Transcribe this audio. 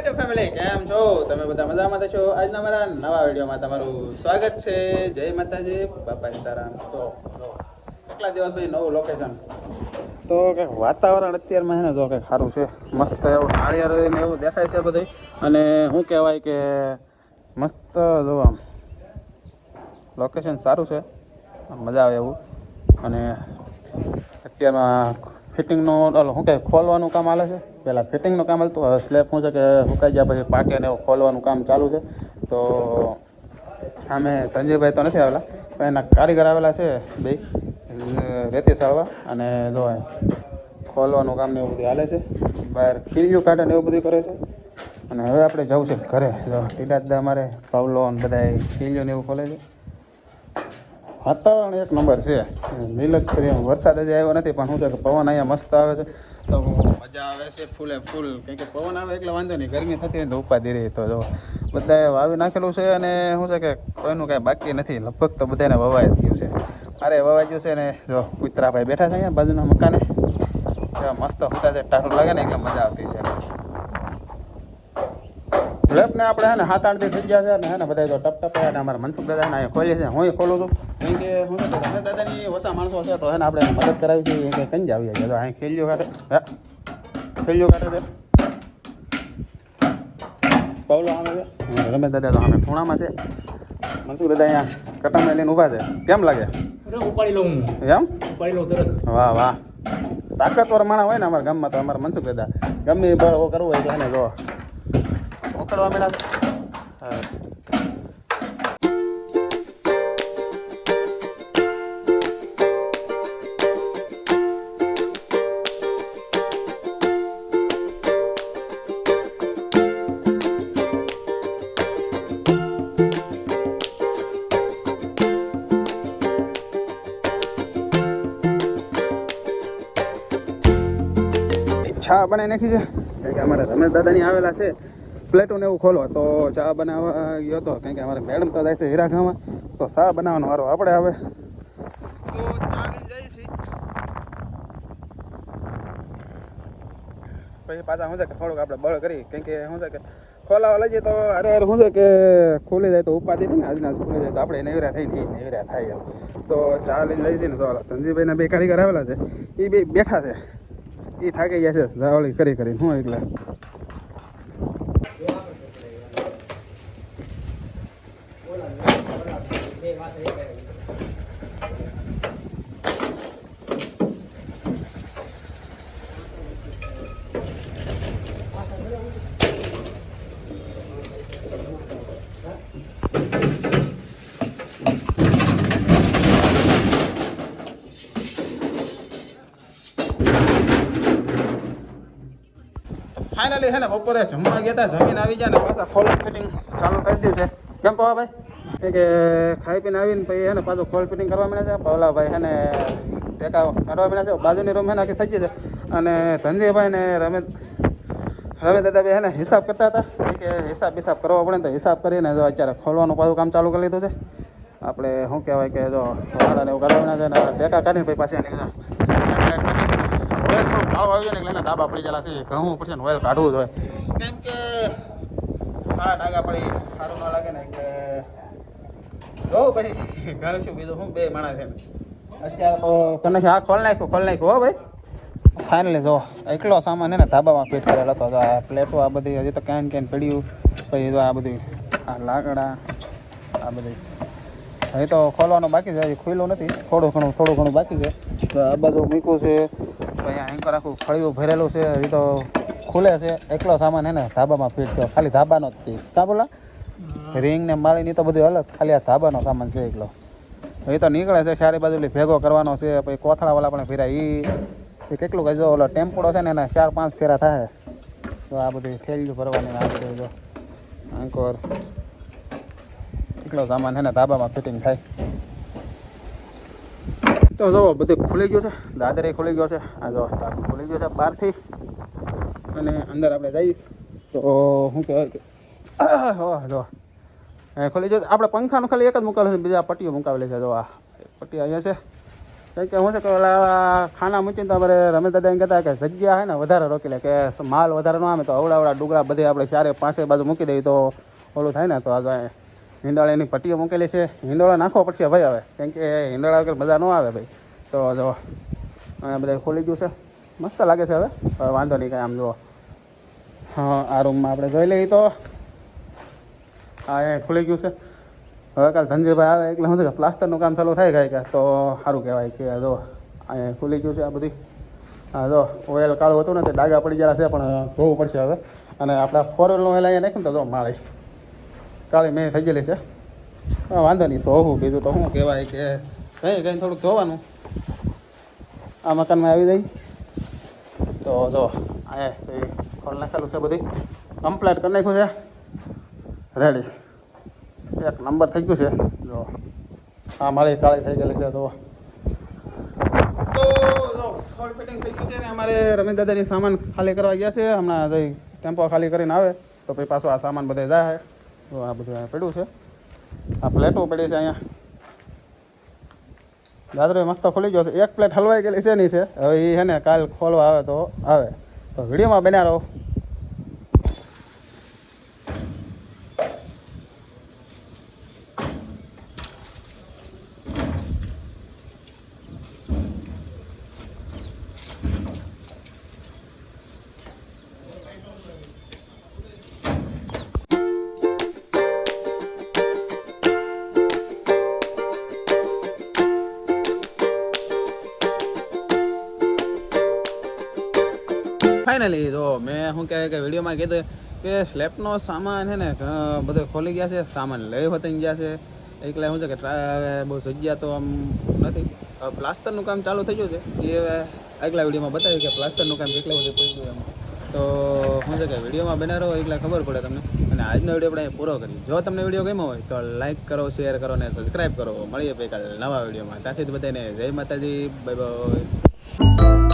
YouTube family કેમ છો તમે બધા મજામાં છો આજના મારા નવા વિડીયોમાં તમારું સ્વાગત છે જય માતાજી બાપા સીતારામ તો કેટલા દિવસ પછી નવું લોકેશન તો કંઈક વાતાવરણ અત્યારમાં છે ને જો કંઈક સારું છે મસ્ત એવું નાળિયેર ને એવું દેખાય છે બધું અને શું કહેવાય કે મસ્ત જો આમ લોકેશન સારું છે મજા આવે એવું અને અત્યારમાં ફિટિંગનું શું કહે ખોલવાનું કામ ચાલે છે પહેલાં ફિટિંગનું કામ હાલતું હવે સ્લેબ શું છે કે સુકાઈ ગયા પછી પાટીને એવું ખોલવાનું કામ ચાલુ છે તો અમે ધનજીભાઈ તો નથી આવેલા પણ એના કારીગર આવેલા છે બે રેતી સાળવા અને જો ખોલવાનું કામ ને એવું બધું હાલે છે બહાર ખીલ્યું કાઢે ને એવું બધું કરે છે અને હવે આપણે જવું છે ઘરે જો ટીડા અમારે પાવલો ને બધા ખીલ્યું ને એવું ખોલે છે વાતાવરણ એક નંબર છે લીલત કરી વરસાદ હજી આવ્યો નથી પણ શું છે કે પવન અહીંયા મસ્ત આવે છે તો મજા આવે છે ફૂલે ફૂલ કેમ કે પવન આવે એટલે વાંધો નહીં ગરમી થતી હોય તો ઉપાધી રહી તો જો બધાએ વાવી નાખેલું છે અને શું છે કે કોઈનું કાંઈ બાકી નથી લગભગ તો બધાને વવાઈ ગયું છે અરે વવાઈ ગયું છે ને જો કૂતરાભાઈ બેઠા છે અહીંયા બાજુના મકાને મસ્ત હોતા છે ટાઢું લાગે ને એટલે મજા આવતી છે લેપને આપણે હે ને 7-8 દી થઈ ગયા છે ને હે ને બધા તો ટપ ટપ ને અમારા મનસુખ દાદા ને ખોલીએ છે હું ખોલું છું કેમ કે હું તો તમે દાદાની ઓછા માણસો છે તો હે ને આપણે મદદ કરાવી છે કે કઈ જ આવીએ છે તો અહીં ખેલ્યો કાઢે ખેલ્યો કાઢે છે પવલો આવે છે રમેશ દાદા તો અમે ખૂણામાં છે મનસુખ દાદા અહીંયા કટામાં લઈને ઊભા છે કેમ લાગે ઉપાડી લઉં એમ ઉપાડી લઉં તરત વાહ વાહ તાકાતવર માણા હોય ને અમારા ગામમાં તો અમારા મનસુખ દાદા ગમે કરવું હોય તો એને જો પકડવા મેળા હા ચા બનાવી નાખી છે કારણ કે અમારે રમેશ દાદાની આવેલા છે પ્લેટો ને એવું ખોલવા તો ચા બનાવવા ગયો હતો કારણ કે અમારે મેડમ તો જાય છે હીરાખામાં તો ચા બનાવવાનો વારો આપણે આવે તો ચા લઈ જાય છે પછી પાછા શું છે કે થોડુંક આપણે બળ કરી કારણ કે શું છે કે ખોલાવા લઈ જઈએ તો અરે શું છે કે ખુલી જાય તો ઉપાધિ નહીં ને આજના ખુલી જાય તો આપણે નેવરા થઈને નેવરા થાય એમ તો ચા લઈને લઈ જઈએ ને તો ધનજીભાઈના બે કારીગર આવેલા છે એ બે બેઠા છે એ થાકી ગયા છે જાવળી કરી કરીને હું એટલે ફાઇનલી છે ને બપોરે જમવા ગયા હતા જમીન આવી જાય ને પાછા ખોલ ફિટિંગ ચાલુ કરી દીધું છે કેમ પવાભાઈ કે ખાઈ પીને આવીને પછી છે ને પાછું ખોલ ફિટિંગ કરવા મળે છે પવલાભાઈ છે ને ટેકા કાઢવા મળે છે બાજુની રૂમ છે ને આખી થઈ ગઈ છે અને ધનજીભાઈ ને રમેશ દાદા ભાઈ છે ને હિસાબ કરતા હતા કે હિસાબ કરવો પડે ને તો હિસાબ કરીને જો અત્યારે ખોલવાનું પાછું કામ ચાલુ કરી લીધું છે આપણે શું કહેવાય કે જો વાળાને એવું કાઢવા છે ને ટેકા કાઢીને પછી પાછી કાળો આવી જાય ને એટલે ડાબા પડી ગયેલા છે ઘઉં પડશે ને ઓઇલ કાઢવું જોઈએ કેમ કે મારા ડાગા પડી સારું ન લાગે ને એટલે જો પછી ઘણું શું બીજું શું બે માણસ છે અત્યારે તો તને આ ખોલ નાખ્યું હો ભાઈ ફાઇનલી જો એકલો સામાન છે ને ધાબામાં ફિટ કરેલો હતો તો આ પ્લેટો આ બધી હજી તો કેન પડ્યું પછી જો આ બધી આ લાકડા આ બધી હજી તો ખોલવાનું બાકી છે હજી ખુલ્લું નથી થોડું ઘણું બાકી છે તો આ બાજુ મૂક્યું છે અહીંયા એન્કર આખું ફળિયું ભરેલું છે હજી તો ખુલે છે એકલો સામાન હે ને ધાબામાં ફિટ થયો ખાલી ધાબાનો જ છે કા બોલા રિંગ ને માળીની તો બધું અલગ ખાલી આ ધાબાનો સામાન છે એકલો એ તો નીકળે છે ચારે બાજુ ભેગો કરવાનો છે પછી કોથળાવાળા પણ ફેરા એ કેટલું કહે જો ઓલો ટેમ્પોડો છે ને એના 4-5 ફેરા થાય તો આ બધું થેલીઓ ભરવાની આ બધું જો એન્કર એટલો સામાન છે ને ધાબામાં ફિટિંગ થાય તો જો બધું ખુલી ગયું છે દાદરે ખુલી ગયો છે આ જો ખુલી ગયો છે બહારથી અને અંદર આપણે જઈએ તો શું કહેવાય કે જો ખુલી ગયો આપણે પંખાનું ખાલી એક જ મુકાવેલું છે બીજા પટ્ટીઓ મુકાવેલી છે જો આ પટ્ટી અહીંયા છે કંઈ કે હું છે કે ઓલા ખાના મૂકીને તો અમારે રમેશ દાદા એમ કહેતા કે જગ્યા છે ને વધારે રોકી લે કે માલ વધારે ન આવે તો અવડા ડુગરા બધી આપણે ચારે પાંચે બાજુ મૂકી દઈએ તો ઓલું થાય ને તો આગળ હિંડોળાની પટ્ટીઓ મૂકેલી છે હિંડોળા નાખવો પડશે ભાઈ હવે કેમ કે હિંડોળા વગર મજા ન આવે ભાઈ તો જો અહીંયા બધા ખોલી ગયું છે મસ્ત લાગે છે હવે વાંધો નહીં કાંઈ આમ જુઓ હા આ રૂમમાં આપણે જોઈ લઈએ તો હા એ ખુલી ગયું છે હવે કાલે ધનજીભાઈ આવે એટલે શું છે કે પ્લાસ્ટરનું કામ ચાલુ થાય કાંઈ કે તો સારું કહેવાય કે જો અહીંયા ખુલી ગયું છે આ બધી હા જો ઓઇલ કાળું હતું ને તે ડાઘા પડી ગયા છે પણ ધોવું પડશે હવે અને આપણા ફોરવેલનું ઓઇલ અહીંયા નાખ્યું ને તો જો માળી કાળી મેં થઈ ગયેલી છે વાંધો નહીં ધોવું બીજું તો શું કહેવાય કે કંઈ થોડુંક ધોવાનું આ મકાનમાં આવી જાય તો જો અહીંયા ખોલ નાખેલું છે બધી કમ્પ્લીટ કરી નાખ્યું છે રેડી એક નંબર થઈ ગયું છે જો હા મારી કાળી થઈ ગયેલી છે તો ફોલ ફિટિંગ થઈ ગયું છે ને અમારે રમેશ દાદાની સામાન ખાલી કરવા ગયા છે હમણાં જઈ ટેમ્પો ખાલી કરીને આવે તો પછી પાછું આ સામાન બધે જાય તો આ બધું અહીંયા પડ્યું છે આ પ્લેટો પડી છે અહીંયા દાદરો મસ્ત ખુલી ગયો છે એક પ્લેટ હલવાઈ ગયેલી છે નહીં છે હવે એ છે ને કાલ ખોલવા આવે તો આવે તો વિડીયોમાં બન્યા રહો ફાઇનલી જો મેં શું કહેવાય કે વિડીયોમાં કીધું કે સ્લેબનો સામાન છે ને બધો ખોલી ગયા છે સામાન લઈ હોતી ગયા છે એટલે શું છે કે બહુ જગ્યા તો આમ નથી પ્લાસ્ટરનું કામ ચાલુ થઈ ગયું છે એ હવે આગલા વિડીયોમાં બતાવ્યું કે પ્લાસ્ટરનું કામ કેટલું બધું થઈ ગયું એમ તો શું છે કે વિડીયોમાં બના રહો એટલે ખબર પડે તમને અને આજનો વિડીયો આપણે પૂરો કરીએ જો તમને વિડીયો ગમ્યો હોય તો લાઇક કરો શેર કરો અને સબસ્ક્રાઈબ કરો મળીએ ભાઈ કાલે નવા વિડીયોમાં ત્યાંથી જ બધાને જય માતાજી બાય બાય